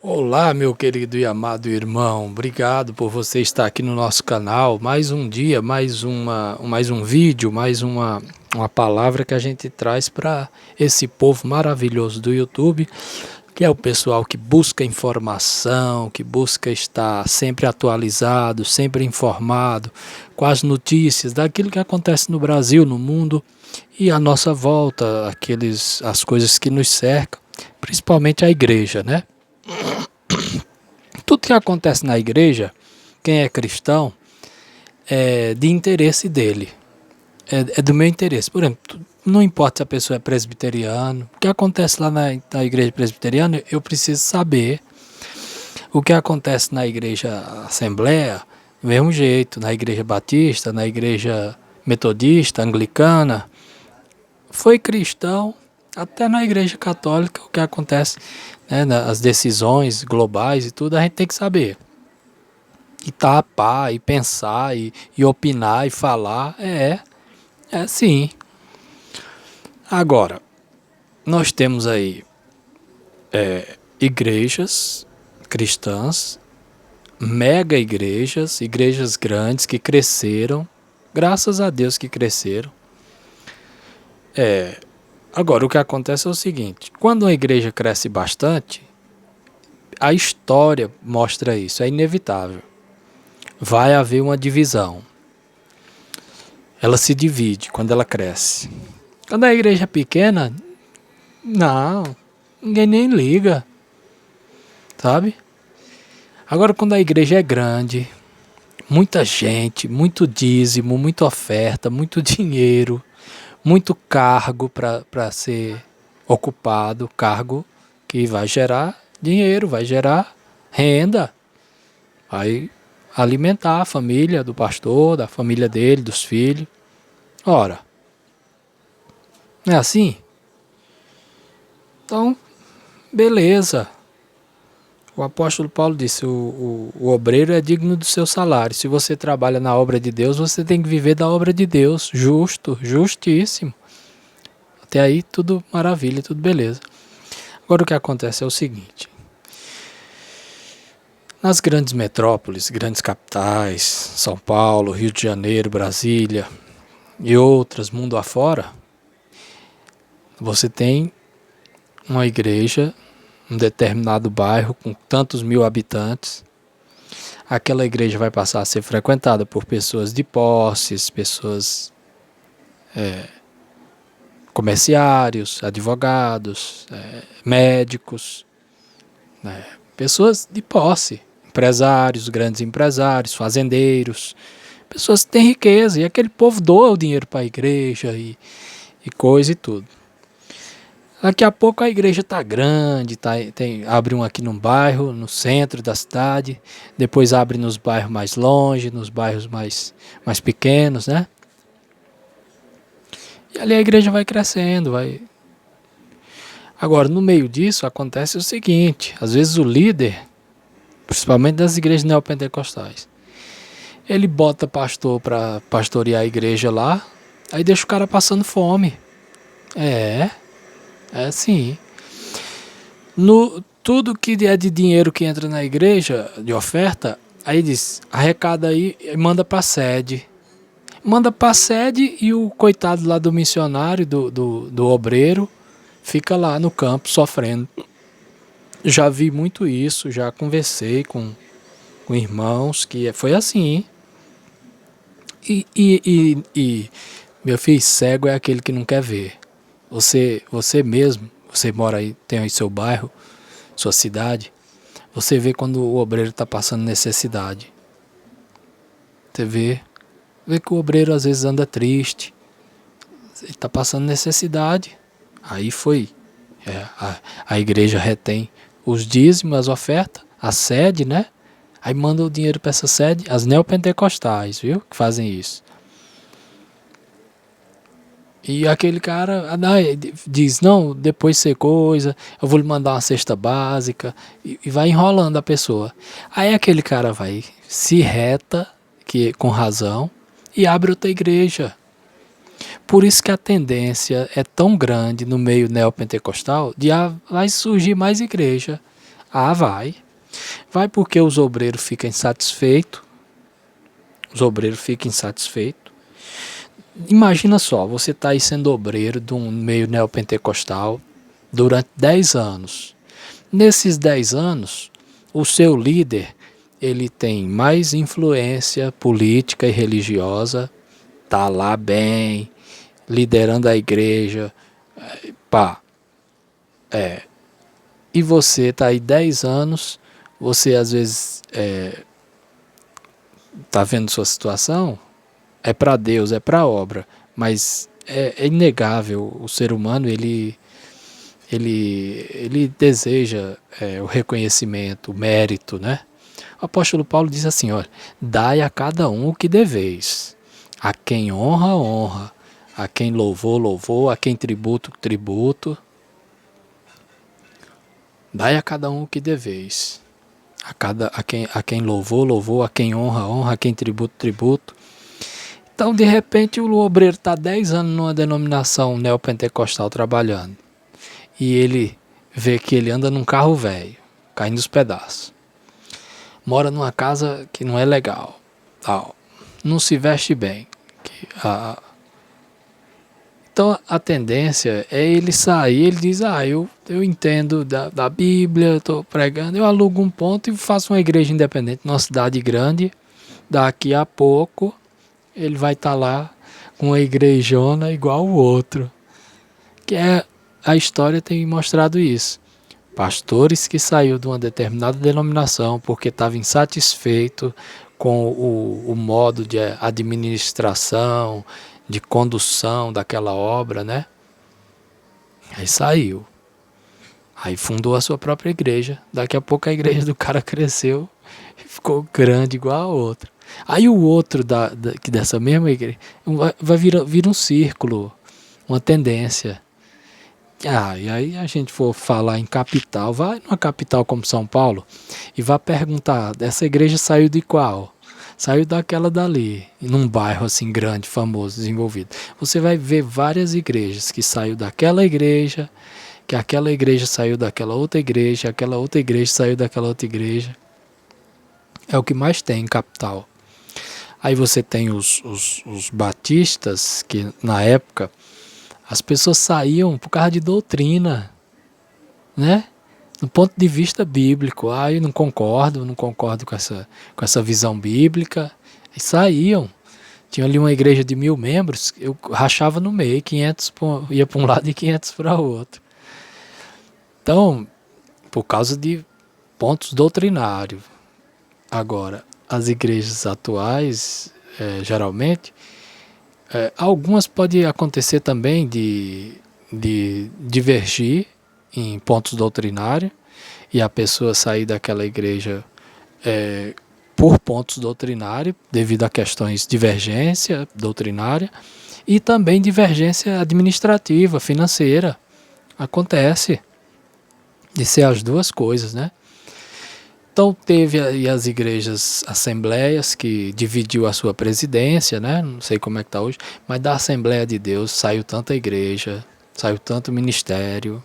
Olá, meu querido e amado irmão, obrigado por você estar aqui no nosso canal. Mais um dia, mais um vídeo, uma palavra que a gente traz para esse povo maravilhoso do YouTube, que é o pessoal que busca informação, que busca estar sempre atualizado, sempre informado com as notícias daquilo que acontece no Brasil, no mundo e à nossa volta, as coisas que nos cercam, principalmente a igreja, né? Tudo que acontece na igreja, quem é cristão, é de interesse dele, é do meu interesse. Por exemplo, não importa se a pessoa é presbiteriano, o que acontece lá na igreja presbiteriana, eu preciso saber. O que acontece na igreja Assembleia, do mesmo jeito, na igreja batista, na igreja metodista, anglicana, foi cristão, até na igreja católica, o que acontece, né, as decisões globais e tudo, a gente tem que saber. E tapar, e pensar, e opinar, e falar, é sim. Agora, nós temos aí igrejas cristãs, mega igrejas, igrejas grandes que cresceram, graças a Deus que cresceram. Agora, o que acontece é o seguinte, quando uma igreja cresce bastante, a história mostra isso, é inevitável. Vai haver uma divisão. Ela se divide quando ela cresce. Quando a igreja é pequena, não, ninguém nem liga, sabe? Agora, quando a igreja é grande, muita gente, muito dízimo, muita oferta, muito dinheiro, muito cargo para ser ocupado, cargo que vai gerar dinheiro, vai gerar renda, vai alimentar a família do pastor, da família dele, dos filhos. Ora, não é assim? Então, beleza. O apóstolo Paulo disse, o obreiro é digno do seu salário. Se você trabalha na obra de Deus, você tem que viver da obra de Deus. Justo, justíssimo. Até aí tudo maravilha, tudo beleza. Agora o que acontece é o seguinte. Nas grandes metrópoles, grandes capitais, São Paulo, Rio de Janeiro, Brasília e outras, mundo afora, você tem uma igreja, um determinado bairro com tantos mil habitantes. Aquela igreja vai passar a ser frequentada por pessoas de posses, pessoas comerciários, advogados, médicos, né, pessoas de posse, empresários, grandes empresários, fazendeiros, pessoas que têm riqueza, e aquele povo doa o dinheiro para a igreja e coisa e tudo. Daqui a pouco a igreja está grande, abre um aqui num bairro, no centro da cidade, depois abre nos bairros mais longe, nos bairros mais pequenos, né? E ali a igreja vai crescendo, vai. Agora, no meio disso, acontece o seguinte, às vezes o líder, principalmente das igrejas neopentecostais, ele bota pastor para pastorear a igreja lá, aí deixa o cara passando fome. É sim. Tudo que é de dinheiro que entra na igreja, de oferta, aí diz, arrecada aí e manda para a sede. Manda para a sede e o coitado lá do missionário, do obreiro, fica lá no campo sofrendo. Já vi muito isso, já conversei com irmãos que foi assim. E meu filho, cego é aquele que não quer ver. Você mesmo, você mora aí, tem aí seu bairro, sua cidade, você vê quando o obreiro está passando necessidade. Você vê que o obreiro às vezes anda triste, ele está passando necessidade. Aí foi, a igreja retém os dízimos, as ofertas, a sede, né? Aí manda o dinheiro para essa sede, as neopentecostais, viu? Que fazem isso. E aquele cara diz, não, depois você coisa, eu vou lhe mandar uma cesta básica, e vai enrolando a pessoa. Aí aquele cara vai, se reta, que com razão, e abre outra igreja. Por isso que a tendência é tão grande no meio neopentecostal, vai surgir mais igreja. Ah, vai. Vai porque os obreiros ficam insatisfeitos. Os obreiros ficam insatisfeitos. Imagina só, você está aí sendo obreiro de um meio neopentecostal durante 10 anos. Nesses 10 anos, o seu líder, ele tem mais influência política e religiosa, tá lá bem, liderando a igreja, pá. E você tá aí 10 anos, você às vezes tá vendo sua situação, é para Deus, é para a obra, mas é inegável, o ser humano, ele deseja o reconhecimento, o mérito, né? O apóstolo Paulo diz assim, olha, dai a cada um o que deveis, a quem honra, honra, a quem louvor, louvor, a quem tributo, tributo, dai a cada um o que deveis, a quem louvor, louvor, a quem honra, honra, a quem tributo, tributo. Então, de repente, o obreiro está 10 anos numa denominação neopentecostal trabalhando. E ele vê que ele anda num carro velho, caindo os pedaços. Mora numa casa que não é legal. Tal. Não se veste bem. Então, a tendência é ele sair, ele diz, eu entendo da Bíblia, estou pregando, eu alugo um ponto e faço uma igreja independente numa cidade grande. Daqui a pouco ele vai estar lá com uma igrejona igual o outro. A história tem mostrado isso. Pastores que saíram de uma determinada denominação porque estava insatisfeito com o modo de administração, de condução daquela obra, né? Aí saiu. Aí fundou a sua própria igreja. Daqui a pouco a igreja do cara cresceu e ficou grande igual a outra. Aí o outro dessa mesma igreja vai vir um círculo, uma tendência. E aí a gente for falar em capital, vai numa capital como São Paulo e vai perguntar, essa igreja saiu de qual? Saiu daquela dali, num bairro assim grande, famoso, desenvolvido. Você vai ver várias igrejas que saiu daquela igreja, que aquela igreja saiu daquela outra igreja, aquela outra igreja saiu daquela outra igreja. É o que mais tem em capital. Aí você tem os batistas, que na época as pessoas saíam por causa de doutrina, né? Do ponto de vista bíblico. Eu não concordo com essa visão bíblica. E saíam. Tinha ali uma igreja de 1000 membros, eu rachava no meio, 500 ia para um lado e 500 para o outro. Então, por causa de pontos doutrinários. Agora, as igrejas atuais, geralmente, algumas pode acontecer também de divergir em pontos doutrinários e a pessoa sair daquela igreja por pontos doutrinários, devido a questões de divergência doutrinária e também divergência administrativa, financeira. Acontece de ser as duas coisas, né? Então teve aí as igrejas assembleias que dividiu a sua presidência, né? Não sei como é que está hoje, mas da Assembleia de Deus saiu tanta igreja, saiu tanto ministério.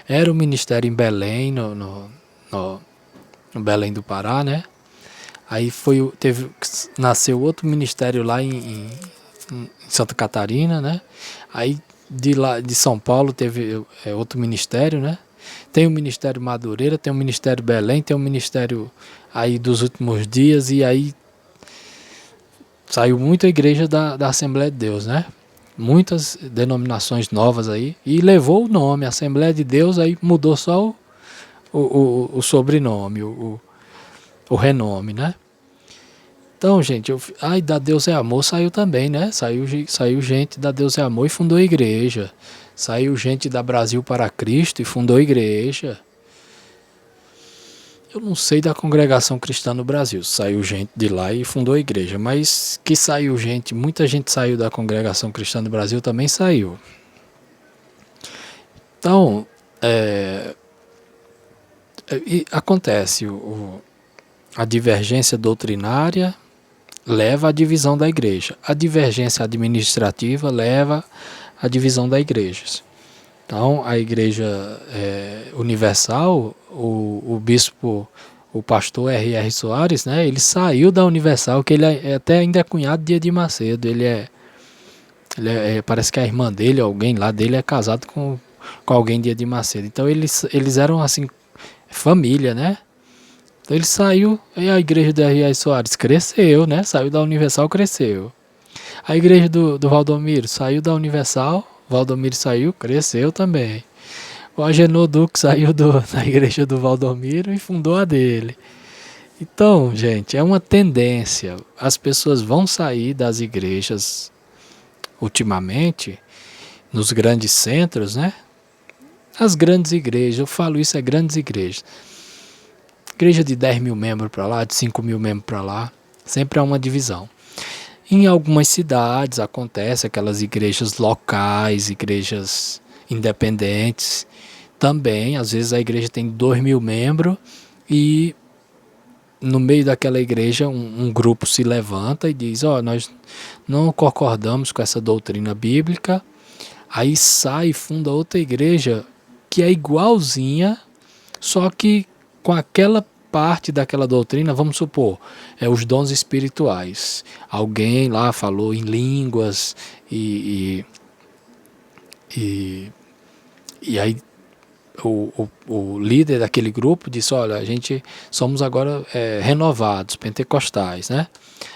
Era o ministério em Belém, no Belém do Pará, né? Aí nasceu outro ministério lá em Santa Catarina, né? Aí de São Paulo teve outro ministério, né? Tem o Ministério Madureira, tem o Ministério Belém, tem o Ministério aí dos últimos dias, e aí saiu muita igreja da Assembleia de Deus, né? Muitas denominações novas aí, e levou o nome, Assembleia de Deus, aí mudou só o sobrenome, o renome, né? Então, gente, da Deus é Amor saiu também, né? Saiu gente da Deus é Amor e fundou a igreja. Saiu gente da Brasil para Cristo e fundou a igreja. Eu não sei da Congregação Cristã no Brasil, saiu gente de lá e fundou a igreja, mas que saiu gente, muita gente saiu da Congregação Cristã no Brasil também saiu. Então, acontece, a divergência doutrinária leva à divisão da igreja. A divergência administrativa leva à divisão da igreja. Então, a igreja universal, o bispo, o pastor R.R. Soares, né? Ele saiu da Universal, que ele até ainda é cunhado de Edir Macedo. Parece que a irmã dele, alguém lá dele, é casado com alguém de Edir Macedo. Então eles eram assim, família, né? Então ele saiu e a igreja do R.R. Soares cresceu, né? Saiu da Universal, cresceu. A igreja do Valdomiro saiu da Universal, Valdomiro saiu, cresceu também. O Agenor Duque saiu da igreja do Valdomiro e fundou a dele. Então, gente, é uma tendência. As pessoas vão sair das igrejas ultimamente, nos grandes centros, né? As grandes igrejas, eu falo isso, é grandes igrejas. Igreja de 10 mil membros para lá, de 5 mil membros para lá, sempre há uma divisão. Em algumas cidades acontece aquelas igrejas locais, igrejas independentes. Também, às vezes a igreja tem 2 mil membros e no meio daquela igreja um grupo se levanta e diz, nós não concordamos com essa doutrina bíblica. Aí sai e funda outra igreja que é igualzinha, só que com aquela parte daquela doutrina, vamos supor, os dons espirituais. Alguém lá falou em línguas e aí o líder daquele grupo disse, olha, a gente somos agora renovados, pentecostais, né?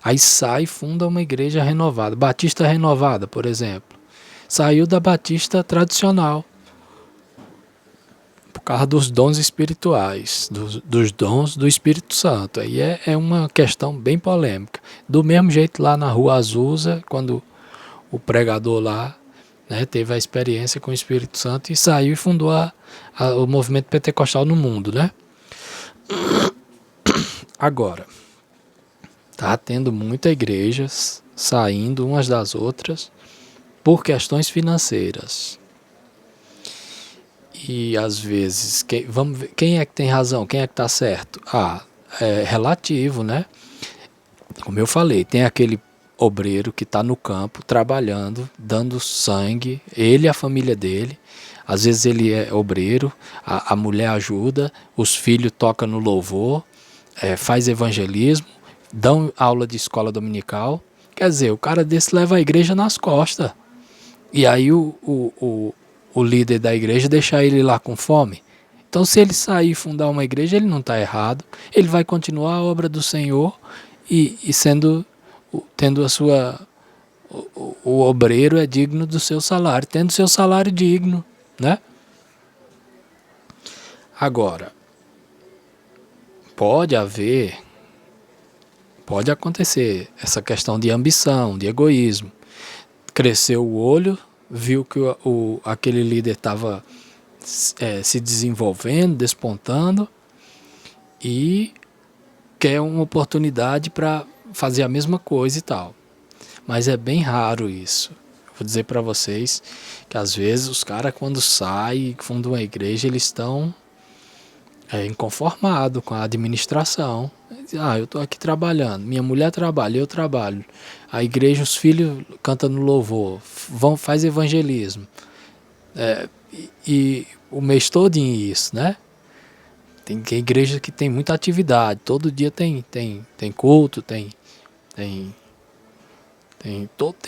Aí sai e funda uma igreja renovada, batista renovada, por exemplo. Saiu da batista tradicional, por causa dos dons espirituais, dos dons do Espírito Santo. Aí é uma questão bem polêmica. Do mesmo jeito lá na Rua Azusa, quando o pregador lá, né, teve a experiência com o Espírito Santo e saiu e fundou o movimento pentecostal no mundo, né? Agora, tá tendo muitas igrejas saindo umas das outras por questões financeiras. E às vezes, vamos ver, quem é que tem razão, quem é que está certo? É relativo, né? Como eu falei, tem aquele obreiro que está no campo, trabalhando, dando sangue, ele e a família dele. Às vezes ele é obreiro, a mulher ajuda, os filhos tocam no louvor, faz evangelismo, dão aula de escola dominical. Quer dizer, o cara desse leva a igreja nas costas. E aí o líder da igreja deixar ele lá com fome. Então, se ele sair e fundar uma igreja, ele não está errado. Ele vai continuar a obra do Senhor e tendo a sua... O obreiro é digno do seu salário, tendo seu salário digno, né? Agora, pode acontecer essa questão de ambição, de egoísmo. Cresceu o olho, viu que aquele líder estava se desenvolvendo, despontando e quer uma oportunidade para fazer a mesma coisa e tal. Mas é bem raro isso. Vou dizer para vocês que às vezes os caras, quando saem e fundam uma igreja, eles estão inconformados com a administração. Eu estou aqui trabalhando, minha mulher trabalha, eu trabalho. A igreja, os filhos cantam no louvor, faz evangelismo. E o mês todo isso, né? Tem igreja que tem muita atividade, todo dia tem culto, tem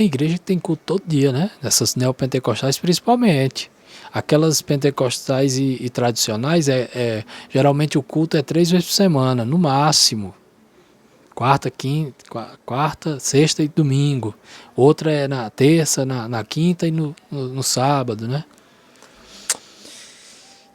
igreja que tem culto todo dia, né? Essas neopentecostais principalmente. Aquelas pentecostais e tradicionais, geralmente o culto é 3 vezes por semana, no máximo. Quarta, sexta e domingo. Outra é na terça, na quinta e no sábado, né?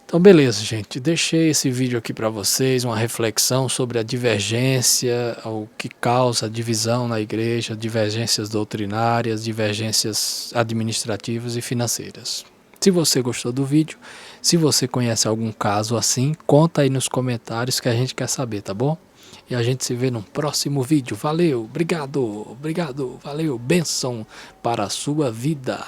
Então, beleza, gente. Deixei esse vídeo aqui para vocês, uma reflexão sobre a divergência, o que causa a divisão na igreja, divergências doutrinárias, divergências administrativas e financeiras. Se você gostou do vídeo, se você conhece algum caso assim, conta aí nos comentários que a gente quer saber, tá bom? E a gente se vê no próximo vídeo. Valeu, obrigado, valeu, bênção para a sua vida.